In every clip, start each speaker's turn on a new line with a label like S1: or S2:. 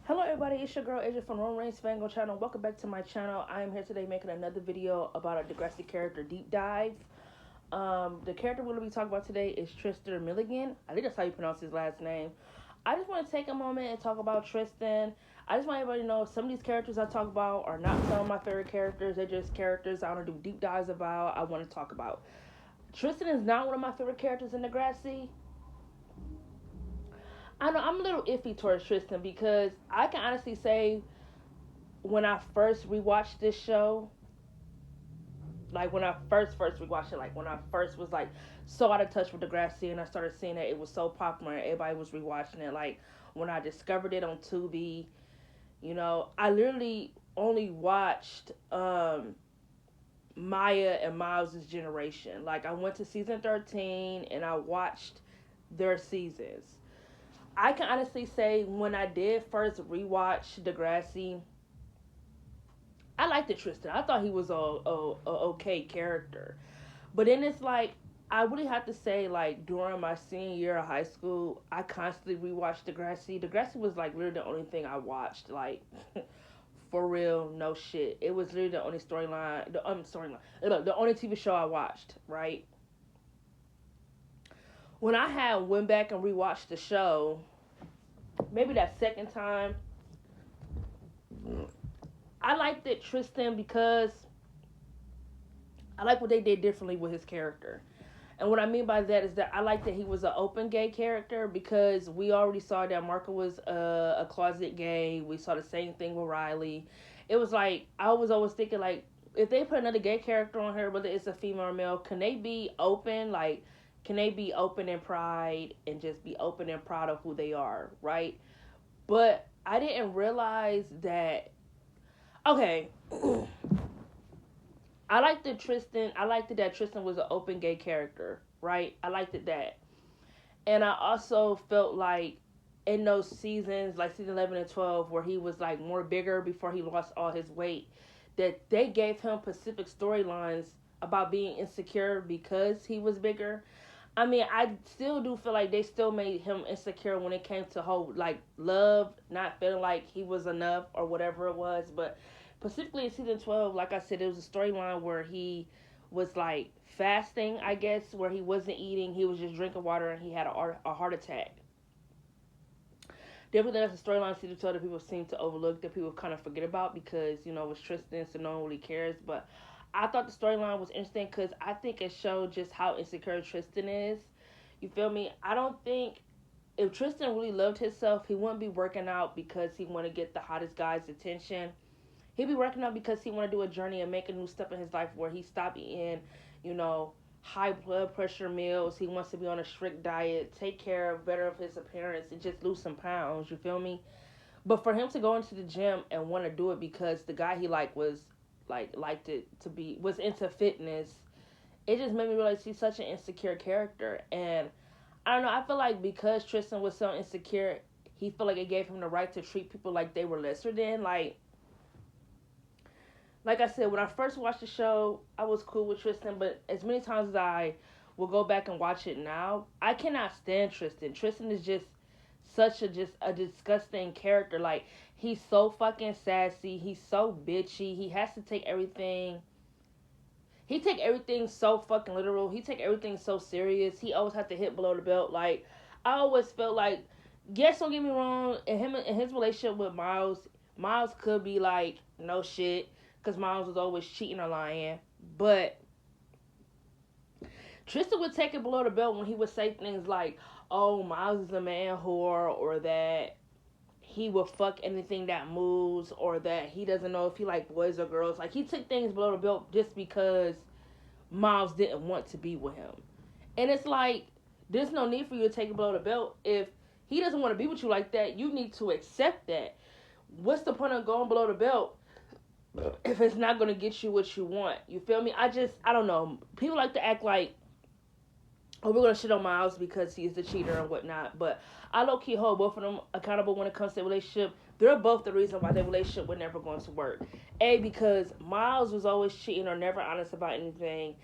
S1: Hello everybody, it's your girl Asia from Rant channel. Welcome back to my channel. I am here today making another video about a Degrassi character deep dive. The character we're going to be talking about today is Tristian Milligan. I think that's how you pronounce his last name. I just want to take a moment and talk about Tristian. I just want everybody to know some of these characters I talk about are not some of my favorite characters. They're just characters I want to do deep dives about, I want to talk about. Tristian is not one of my favorite characters in Degrassi. I know I'm a little iffy towards Tristian because I can honestly say when I first rewatched this show, like when I first rewatched it, like when I first was like so out of touch with Degrassi and I started seeing that it was so popular and everybody was rewatching it, like when I discovered it on Tubi, I literally only watched Maya and Miles' generation. Like I went to season 13 and I watched their seasons. I can honestly say when I did first rewatch Degrassi, I liked Tristian. I thought he was a okay character, but then it's like I really have to say like during my senior year of high school, I constantly rewatched Degrassi. Degrassi was like literally the only thing I watched, like for real, no shit. It was literally the only the only TV show I watched. Right when I had went back and rewatched the show, maybe that second time, I liked it Tristian because I like what they did differently with his character. And what I mean by that is that I like that he was an open gay character because we already saw that Marco was a closet gay. We saw the same thing with Riley. It was like, I was always thinking like, if they put another gay character on here, whether it's a female or male, can they be open? Like, can they be open in pride and just be open and proud of who they are, right? But I didn't realize that, okay, I liked that Tristian. I liked that Tristian was an open gay character, right? I liked that, and I also felt like in those seasons, like season 11 and 12, where he was like more bigger before he lost all his weight, that they gave him specific storylines about being insecure because he was bigger. I mean, I still do feel like they still made him insecure when it came to whole like love, not feeling like he was enough or whatever it was. But specifically in season 12, like I said, it was a storyline where he was like fasting, I guess, where he wasn't eating, he was just drinking water, and he had a heart attack. Definitely, that's a storyline in season 12 that people seem to overlook, that people kind of forget about because it's Tristian, so no one really cares. But I thought the storyline was interesting because I think it showed just how insecure Tristian is. You feel me? I don't think if Tristian really loved himself, he wouldn't be working out because he want to get the hottest guy's attention. He'd be working out because he want to do a journey and make a new step in his life where he stop eating, you know, high blood pressure meals. He wants to be on a strict diet, take care of better of his appearance, and just lose some pounds. You feel me? But for him to go into the gym and want to do it because the guy he liked was liked it to be was into fitness, it just made me realize he's such an insecure character. And I don't know. I feel like because Tristian was so insecure, he felt like it gave him the right to treat people like they were lesser than. Like I said, when I first watched the show, I was cool with Tristian, but as many times as I will go back and watch it now, I cannot stand Tristian. Tristian is just a disgusting character. Like, he's so fucking sassy, he's so bitchy, he take everything so fucking literal, he take everything so serious, he always have to hit below the belt. Like, I always felt like, yes, don't get me wrong, in his relationship with Miles could be like, no shit, because Miles was always cheating or lying. But Tristan would take it below the belt when he would say things like, oh, Miles is a man whore, or that he will fuck anything that moves, or that he doesn't know if he like boys or girls. Like, he took things below the belt just because Miles didn't want to be with him. And it's like, there's no need for you to take it below the belt. If he doesn't want to be with you like that, you need to accept that. What's the point of going below the belt if it's not going to get you what you want? You feel me? I don't know. People like to act like, oh, we're going to shit on Miles because he's the cheater and whatnot. But I low-key hold both of them accountable when it comes to the relationship. They're both the reason why their relationship was never going to work. A, because Miles was always cheating or never honest about anything.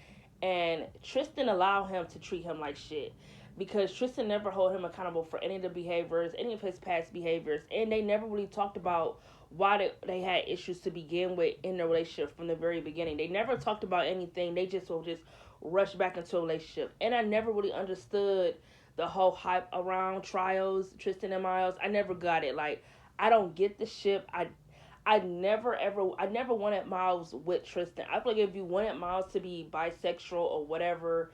S1: And Tristian allowed him to treat him like shit. because Tristan never hold him accountable for any of the behaviors, any of his past behaviors, and they never really talked about why they had issues to begin with in the relationship from the very beginning. They never talked about anything. They just will just rush back into a relationship, and I never really understood the whole hype around trials, Tristan and Miles. I never got it. Like, I don't get the ship. I never wanted Miles with Tristan. I feel like if you wanted Miles to be bisexual or whatever,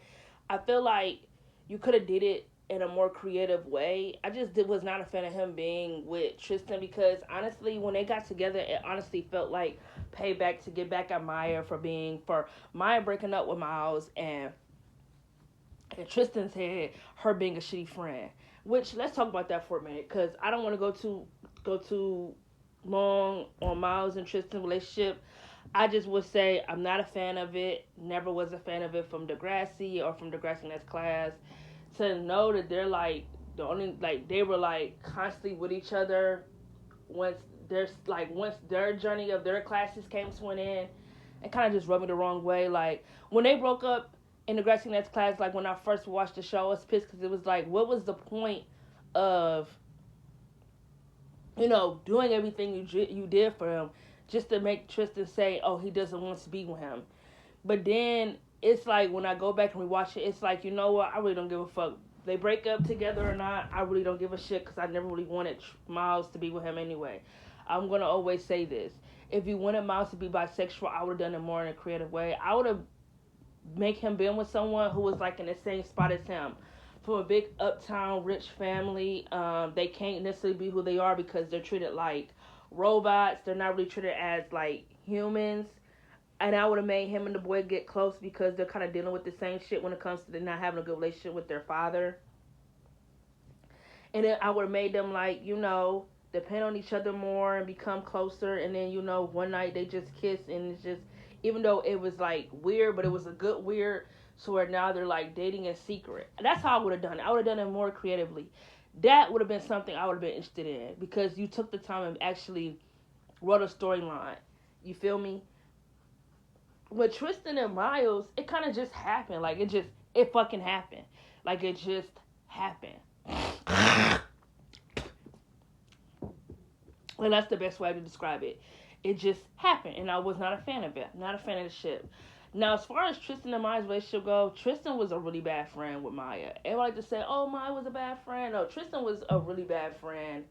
S1: I feel like you could have did it in a more creative way. Was not a fan of him being with Tristan because honestly, when they got together, it honestly felt like payback to get back at Maya for Maya breaking up with Miles and Tristan said her being a shitty friend. Which let's talk about that for a minute because I don't want to go too long on Miles and Tristan's relationship. I just would say I'm not a fan of it. Never was a fan of it from Degrassi or from Degrassi Next Class. To know that they're like the only like they were like constantly with each other once once their journey of their classes came to an end, it kind of just rubbed me the wrong way. Like when they broke up in Degrassi Next Class, like when I first watched the show, I was pissed because it was like, what was the point of doing everything you did for him just to make Tristan say, oh, he doesn't want to be with him. But then it's like when I go back and rewatch it, it's like, you know what? I really don't give a fuck. They break up together or not, I really don't give a shit because I never really wanted Miles to be with him anyway. I'm going to always say this. If you wanted Miles to be bisexual, I would have done it more in a creative way. I would have make him been with someone who was like in the same spot as him. From a big uptown rich family, they can't necessarily be who they are because they're treated like robots. They're not really treated as like humans. And I would have made him and the boy get close because they're kind of dealing with the same shit when it comes to them not having a good relationship with their father. And then I would have made them like, depend on each other more and become closer. And then, one night they just kiss and it's just, even though it was like weird, but it was a good weird. So where now they're like dating in secret. That's how I would have done it. I would have done it more creatively. That would have been something I would have been interested in because you took the time and actually wrote a storyline. You feel me? With Tristan and Miles, it kind of just happened. Like it fucking happened. Like it just happened. Well, that's the best way to describe it. It just happened, and I was not a fan of it. Not a fan of the ship. Now, as far as Tristan and Maya's relationship go, Tristan was a really bad friend with Maya. Everyone like to say, oh, Maya was a bad friend. No, Tristan was a really bad friend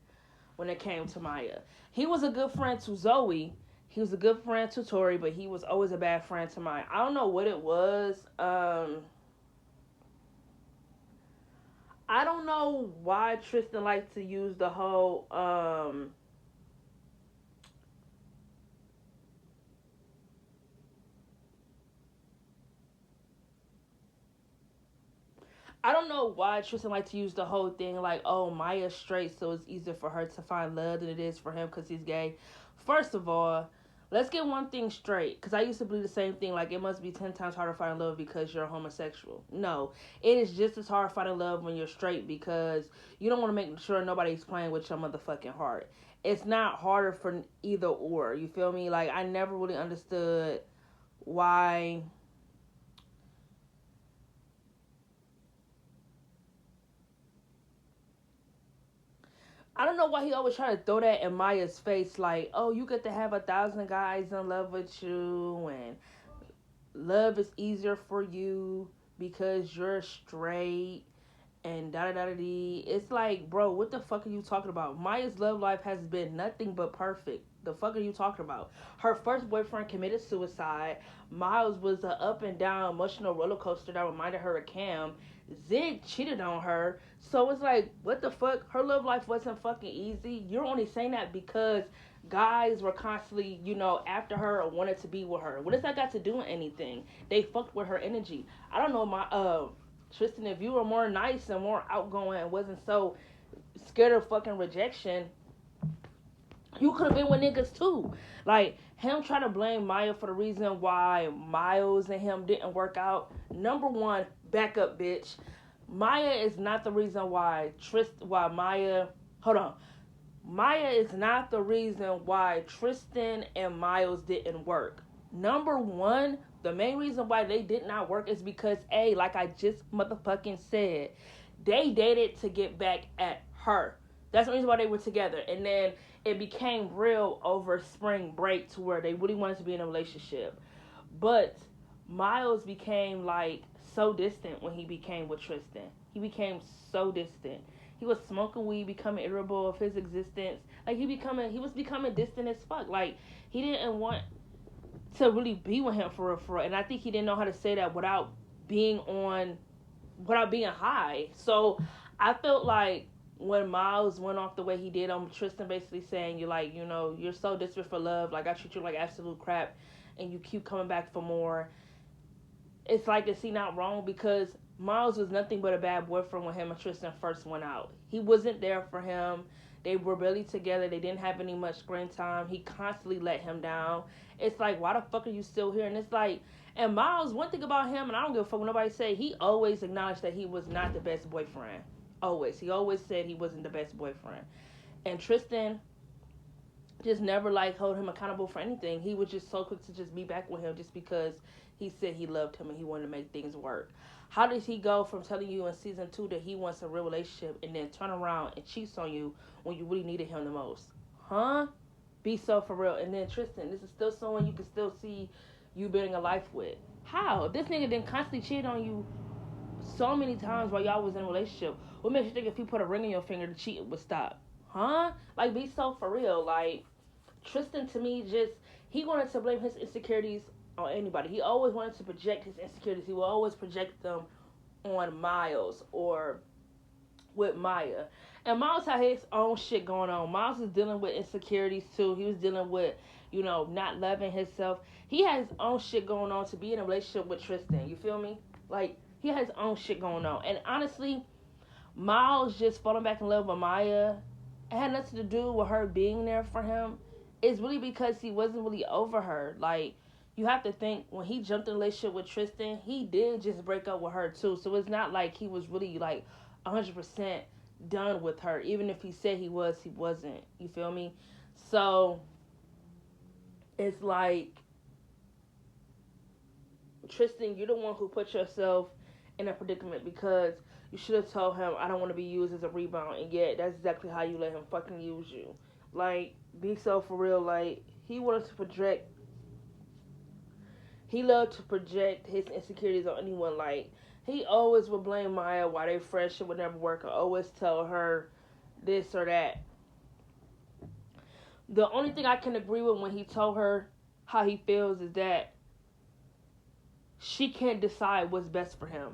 S1: when it came to Maya. He was a good friend to Zoe. He was a good friend to Tori, but he was always a bad friend to Maya. I don't know what it was. I don't know why Tristan liked to use the whole I don't know why Tristan liked to use the whole thing like, oh, Maya's straight, so it's easier for her to find love than it is for him because he's gay. First of all, let's get one thing straight, because I used to believe the same thing, like it must be 10 times harder to find love because you're homosexual. No, it is just as hard finding love when you're straight because you don't want to make sure nobody's playing with your motherfucking heart. It's not harder for either or, you feel me? Like, I never really understood why I don't know why he always try to throw that in Maya's face, like, oh, you get to have 1,000 guys in love with you, and love is easier for you because you're straight, and da da da da dee. It's like, bro, what the fuck are you talking about? Maya's love life has been nothing but perfect. The fuck are you talking about? Her first boyfriend committed suicide. Miles was an up and down emotional roller coaster that reminded her of Cam. Zig cheated on her. So it's like, what the fuck? Her love life wasn't fucking easy. You're only saying that because guys were constantly, after her or wanted to be with her. What does that got to do with anything? They fucked with her energy. I don't know, Tristan, if you were more nice and more outgoing and wasn't so scared of fucking rejection, you could have been with niggas too. Like, him trying to blame Maya for the reason why Miles and him didn't work out. Number one, back up, bitch. Maya is not the reason why Maya is not the reason why Tristan and Miles didn't work. Number one, the main reason why they did not work is because, A, like I just motherfucking said, They dated to get back at her. That's the reason why they were together. And then it became real over spring break to where they really wanted to be in a relationship. But Miles became like so distant when he became with Tristan. He became so distant. He was smoking weed, becoming irritable of his existence. Like he was becoming distant as fuck. Like he didn't want to really be with him for real, for real. And I think he didn't know how to say that without being high. So I felt like when Miles went off the way he did on Tristan, basically saying you're like, you're so desperate for love, like I treat you like absolute crap, and you keep coming back for more. It's like, is he not wrong? Because Miles was nothing but a bad boyfriend when him and Tristan first went out. He wasn't there for him. They were barely together. They didn't have any much screen time. He constantly let him down. It's like, why the fuck are you still here? And it's like, and Miles, one thing about him, and I don't give a fuck what nobody say, he always acknowledged that he was not the best boyfriend. Always. He always said he wasn't the best boyfriend. And Tristan just never like hold him accountable for anything. He was just so quick to just be back with him just because he said he loved him and he wanted to make things work. How does he go from telling you in season 2 that he wants a real relationship and then turn around and cheats on you when you really needed him the most? Huh? Be so for real. And then Tristan, this is still someone you can still see you building a life with. How? This nigga didn't constantly cheat on you so many times while y'all was in a relationship. What makes you think if he put a ring on your finger, the cheating would stop? Huh? Like, be so for real. Like, Tristan, to me, he wanted to blame his insecurities on anybody. He always wanted to project his insecurities. He will always project them on Miles or with Maya. And Miles had his own shit going on. Miles was dealing with insecurities too. He was dealing with, not loving himself. He had his own shit going on to be in a relationship with Tristan. You feel me? Like, he had his own shit going on. And honestly, Miles just falling back in love with Maya, it had nothing to do with her being there for him. It's really because he wasn't really over her. Like, you have to think, when he jumped in a relationship with Tristan, he did just break up with her too. So it's not like he was really like 100% done with her. Even if he said he was, he wasn't. You feel me? So it's like, Tristan, you're the one who put yourself in a predicament because you should have told him, I don't want to be used as a rebound. And yet, that's exactly how you let him fucking use you. Like, be so for real. Like, he wanted to project. He loved to project his insecurities on anyone. Like, he always would blame Maya why their friendship would never work. Or always tell her this or that. The only thing I can agree with when he told her how he feels is that she can't decide what's best for him.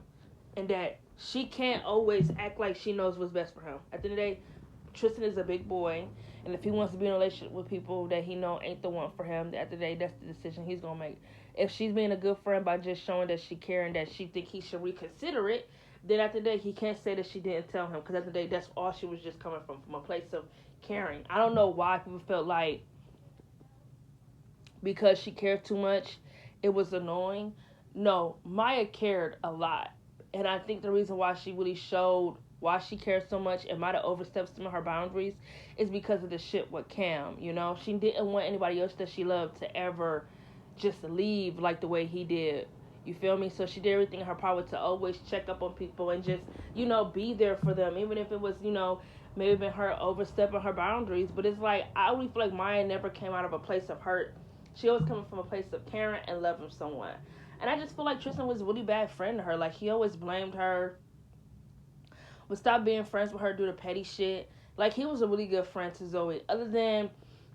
S1: And that she can't always act like she knows what's best for him. At the end of the day, Tristan is a big boy. And if he wants to be in a relationship with people that he know ain't the one for him, at the end of the day, that's the decision he's going to make. If she's being a good friend by just showing that she cares and that she think he should reconsider it, then at the end of the day, he can't say that she didn't tell him. Because at the end of the day, that's all she was just coming from a place of caring. I don't know why people felt like because she cared too much, it was annoying. No, Maya cared a lot. And I think the reason why she really showed why she cared so much and might have overstepped some of her boundaries is because of the shit with Cam. She didn't want anybody else that she loved to ever just leave like the way he did. You feel me? So she did everything in her power to always check up on people and just, be there for them. Even if it was, maybe been her overstepping her boundaries. But it's like, I really feel like Maya never came out of a place of hurt. She always coming from a place of caring and loving someone. And I just feel like Tristan was a really bad friend to her. Like, he always blamed her. Would stop being friends with her due to petty shit. Like, he was a really good friend to Zoe. Other than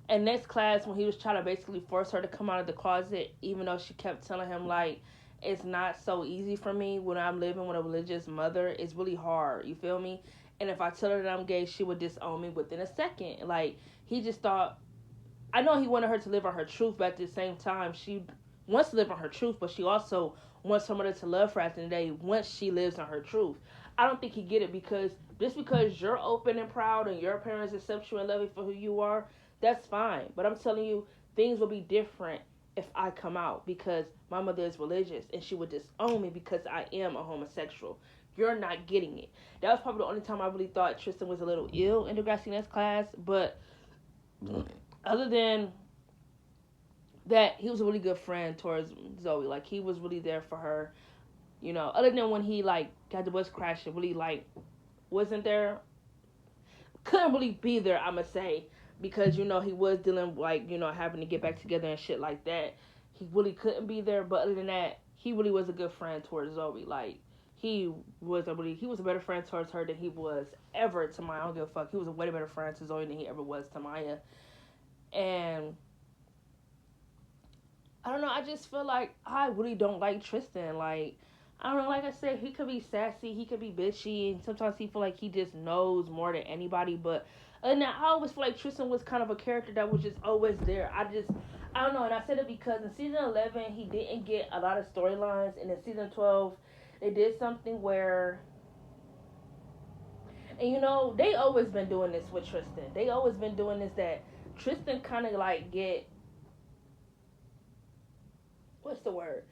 S1: in next class when he was trying to basically force her to come out of the closet, even though she kept telling him, like, it's not so easy for me when I'm living with a religious mother. It's really hard. You feel me? And if I tell her that I'm gay, she would disown me within a second. Like, he just thought, I know he wanted her to live on her truth, but at the same time, she wants to live on her truth, but she also wants somebody to love her at the end of the day once she lives on her truth. I don't think he get it because just because you're open and proud and your parents accept you and love you for who you are, that's fine. But I'm telling you, things will be different if I come out because my mother is religious and she would disown me because I am a homosexual. You're not getting it. That was probably the only time I really thought Tristian was a little ill in the Gracias class, but other than that, he was a really good friend towards Zoe. Like, he was really there for her. Other than when he, like, got the bus crash and really, like, wasn't there, couldn't really be there, I'ma say, because he was dealing like having to get back together and shit like that. He really couldn't be there, but other than that, he really was a good friend towards Zoe. Like he was a better friend towards her than he was ever to Maya. I don't give a fuck. He was a way better friend to Zoe than he ever was to Maya. And I don't know. I just feel like I really don't like Tristian. Like, I don't know. Like I said, he could be sassy, he could be bitchy, and sometimes he feel like he just knows more than anybody. But and I always feel like Tristian was kind of a character that was just always there. I don't know. And I said it because in season 11 he didn't get a lot of storylines, and in season 12 they did something where. And they always been doing this with Tristian. They always been doing this that Tristian kind of like get what's the word?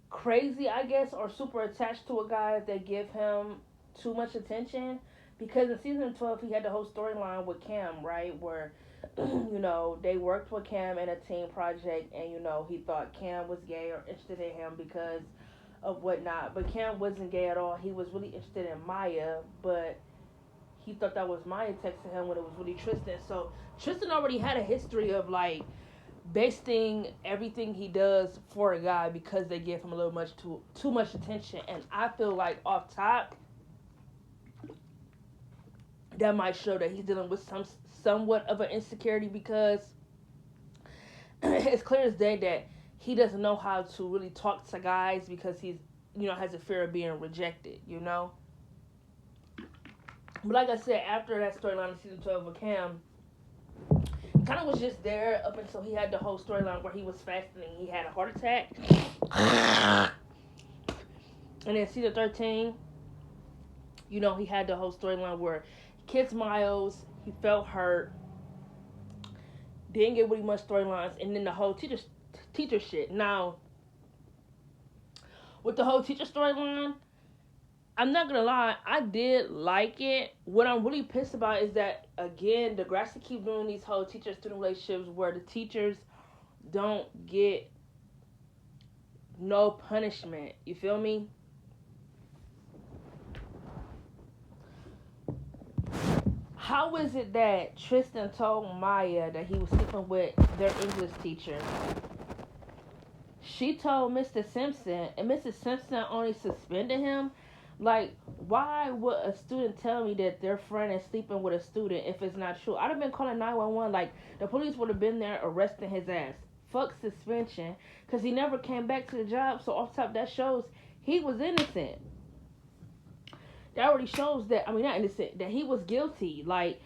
S1: Crazy, I guess, or super attached to a guy if they give him too much attention. Because in season 12, he had the whole storyline with Cam, right? Where, they worked with Cam in a team project, and, he thought Cam was gay or interested in him because of whatnot. But Cam wasn't gay at all. He was really interested in Maya, but he thought that was Maya texting him when it was really Tristian. So Tristian already had a history of, like, basing everything he does for a guy because they give him a little much too much attention. And I feel like off top that might show that he's dealing with somewhat of an insecurity, because it's clear as day that he doesn't know how to really talk to guys because he's has a fear of being rejected. But like I said, after that storyline in season 12 with Cam, kind of was just there up until he had the whole storyline where he was fasting and he had a heart attack. And then season 13, he had the whole storyline where he kissed Miles, he felt hurt, didn't get really much storylines, and then the whole teacher shit. Now, with the whole teacher storyline, I'm not gonna lie, I did like it. What I'm really pissed about is that, again, Degrassi keep doing these whole teacher-student relationships where the teachers don't get no punishment. You feel me? How is it that Tristian told Maya that he was sleeping with their English teacher? She told Mr. Simpson, and Mr. Simpson only suspended him? Like, why would a student tell me that their friend is sleeping with a student if it's not true? I'd have been calling 911. Like, the police would have been there arresting his ass. Fuck suspension, because he never came back to the job. So off top, that shows he was innocent. That already shows that, not innocent, that he was guilty. Like,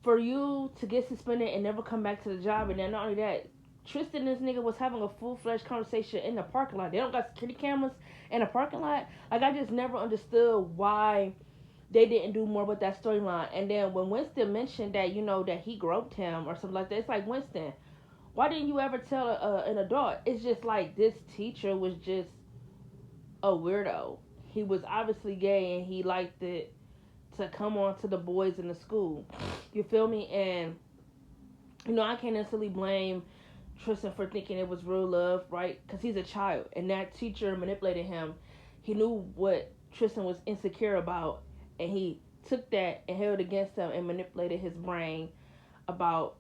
S1: for you to get suspended and never come back to the job, and then not only that, Tristian and this nigga was having a full-fledged conversation in the parking lot. They don't got security cameras in the parking lot. Like, I just never understood why they didn't do more with that storyline. And then when Winston mentioned that, that he groped him or something like that, it's like, Winston, why didn't you ever tell an adult? It's just like this teacher was just a weirdo. He was obviously gay and he liked it to come on to the boys in the school. You feel me? And, I can't necessarily blame Tristian for thinking it was real love, right? Because he's a child, and that teacher manipulated him. He knew what Tristian was insecure about, and he took that and held it against him and manipulated his brain about,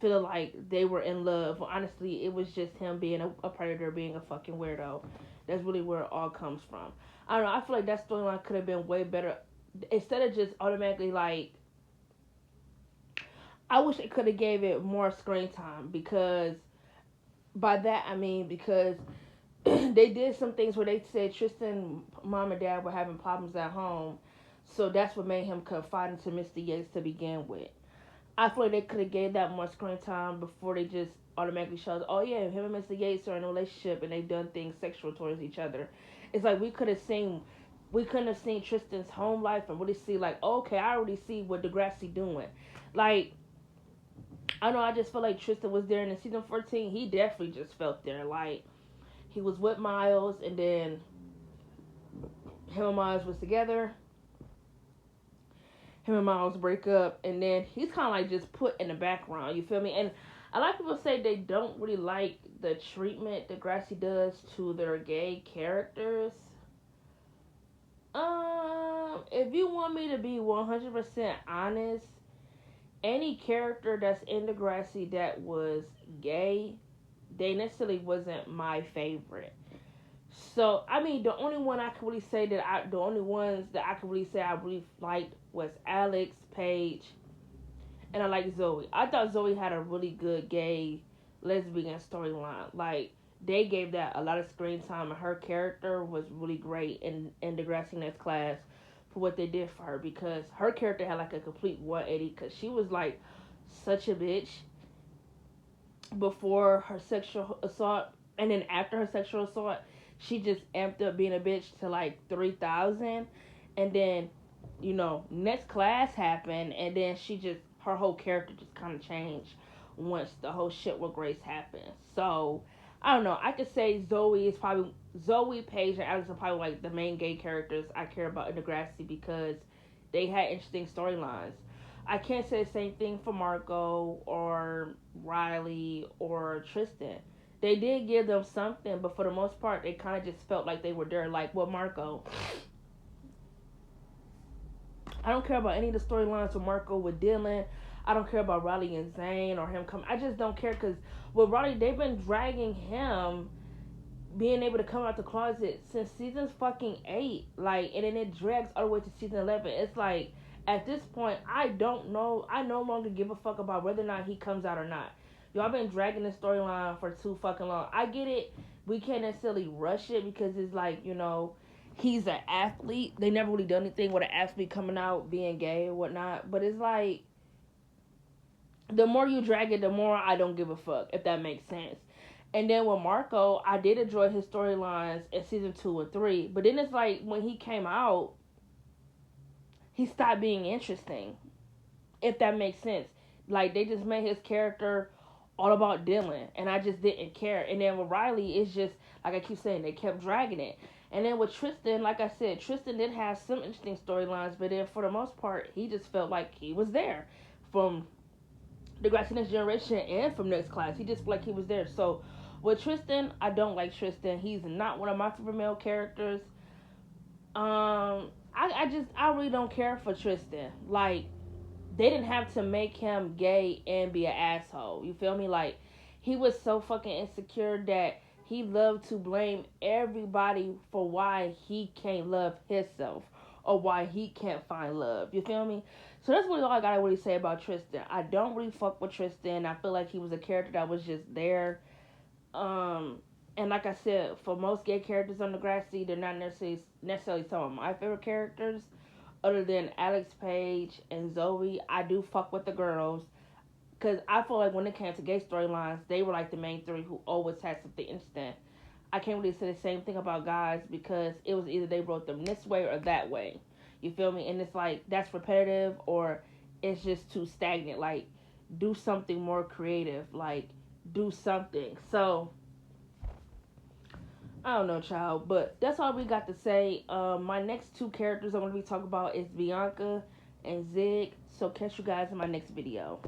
S1: feeling like they were in love. Well, honestly, it was just him being a predator, being a fucking weirdo. That's really where it all comes from. I don't know. I feel like that storyline could have been way better. Instead of just automatically, like, I wish it could have gave it more screen time, because by that I mean because they did some things where they said Tristian mom and dad were having problems at home, so that's what made him confide into Mr. Yates to begin with. I feel like they could have gave that more screen time before they just automatically showed, oh yeah, him and Mr. Yates are in a relationship and they've done things sexual towards each other. It's like we couldn't have seen Tristan's home life and really see like, oh, okay, I already see what Degrassi doing. Like, I know, I just feel like Tristian was there, and in season 14, he definitely just felt there. Like, he was with Miles, and then him and Miles was together. Him and Miles break up, and then he's kind of like just put in the background, you feel me? And a lot of people say they don't really like the treatment Degrassi does to their gay characters. If you want me to be 100% honest, any character that's in Degrassi that was gay, they necessarily wasn't my favorite. So I mean, the only one I could really say that the only ones that I could really say I really liked was Alex, Paige, and I like Zoe. I thought Zoe had a really good gay lesbian storyline. Like they gave that a lot of screen time, and her character was really great in Degrassi Next Class for what they did for her because her character had like a complete 180 because she was like such a bitch before her sexual assault, and then after her sexual assault, she just amped up being a bitch to like 3,000, and then next class happened, and then she just her whole character just kind of changed once the whole shit with Grace happened. So I don't know. I could say Zoe, Paige, and Alex are probably like the main gay characters I care about in Degrassi because they had interesting storylines. I can't say the same thing for Marco or Riley or Tristan. They did give them something, but for the most part, they kind of just felt like they were there. Like, well, Marco, I don't care about any of the storylines with Marco with Dylan. I don't care about Riley and Zane or him coming. I just don't care because with Riley, they've been dragging him being able to come out the closet since season fucking 8. Like, and then it drags all the way to season 11. It's like, at this point, I don't know. I no longer give a fuck about whether or not he comes out or not. Y'all been dragging this storyline for too fucking long. I get it. We can't necessarily rush it because it's like, he's an athlete. They never really done anything with an athlete coming out being gay or whatnot. But it's like, the more you drag it, the more I don't give a fuck, if that makes sense. And then with Marco, I did enjoy his storylines in season 2 and 3. But then it's like, when he came out, he stopped being interesting, if that makes sense. Like, they just made his character all about Dylan, and I just didn't care. And then with Riley, it's just, like I keep saying, they kept dragging it. And then with Tristan, like I said, Tristan did have some interesting storylines, but then for the most part, he just felt like he was there. From Degrassi Next Generation and from Next Class, he just felt like he was there. So with Tristan, I don't like Tristan. He's not one of my favorite male characters. I really don't care for Tristan. Like, they didn't have to make him gay and be an asshole. You feel me? Like, he was so fucking insecure that he loved to blame everybody for why he can't love himself or why he can't find love. You feel me? So that's really all I gotta really say about Tristan. I don't really fuck with Tristan. I feel like he was a character that was just there. And like I said, for most gay characters on Degrassi, they're not necessarily some of my favorite characters. Other than Alex, Paige, and Zoe, I do fuck with the girls. Because I feel like when it came to gay storylines, they were like the main three who always had something interesting. I can't really say the same thing about guys because it was either they wrote them this way or that way. You feel me? And it's like, that's repetitive or it's just too stagnant. Like, do something more creative. Like, do something. So, I don't know, child, but that's all we got to say. My next 2 characters I'm going to be talking about is Bianca and Zig. So catch you guys in my next video.